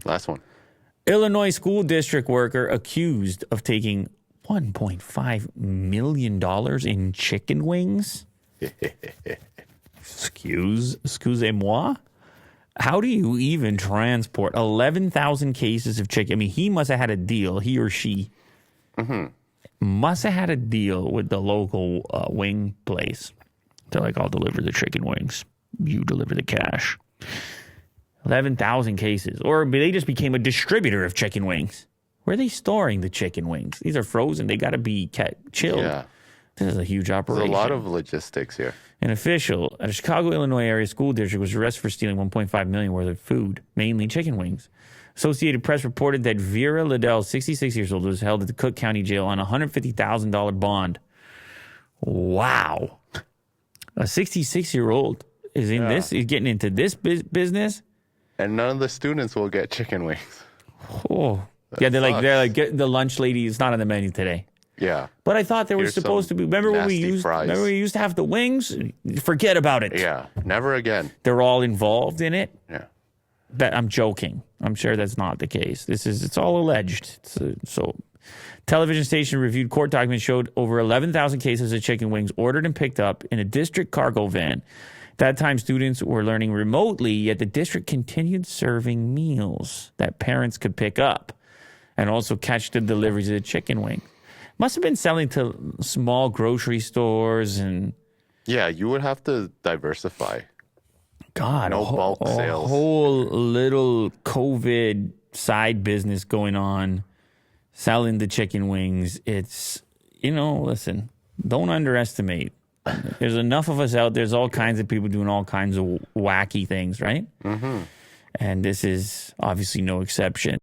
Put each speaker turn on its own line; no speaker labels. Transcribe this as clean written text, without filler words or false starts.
Last one.
Illinois school district worker accused of taking $1.5 million in chicken wings. Excusez-moi? How do you even transport 11,000 cases of chicken? I mean, he must have had a deal, he or she. Must have had a deal with the local wing place. They're like, I'll deliver the chicken wings. You deliver the cash. 11,000 cases. Or they just became a distributor of chicken wings. Where are they storing the chicken wings? These are frozen. They got to be kept chilled. Yeah. This is a huge operation.
There's a lot of logistics here.
An official at a Chicago, Illinois area school district was arrested for stealing $1.5 million worth of food, mainly chicken wings. Associated Press reported that Vera Liddell, 66 years old, was held at the Cook County Jail on a $150,000 bond. Wow. A 66-year-old is in this, is getting into this business.
And none of the students will get chicken wings.
Oh. Yeah, they're like the lunch lady is not on the menu today.
Yeah.
But I thought there was supposed to be. Remember when we used to have the wings? Forget about it.
Yeah. Never again.
They're all involved in it.
Yeah.
But I'm joking. I'm sure that's not the case. It's all alleged. So television station reviewed court documents showed over 11,000 cases of chicken wings ordered and picked up in a district cargo van. At that time, students were learning remotely, yet the district continued serving meals that parents could pick up and also catch the deliveries of the chicken wing. Must have been selling to small grocery stores and...
Yeah, you would have to diversify.
God,
no bulk sales.
A whole little COVID side business going on, selling the chicken wings. It's, listen, don't underestimate. There's enough of us out there. There's all kinds of people doing all kinds of wacky things, right? Mm-hmm. And this is obviously no exception.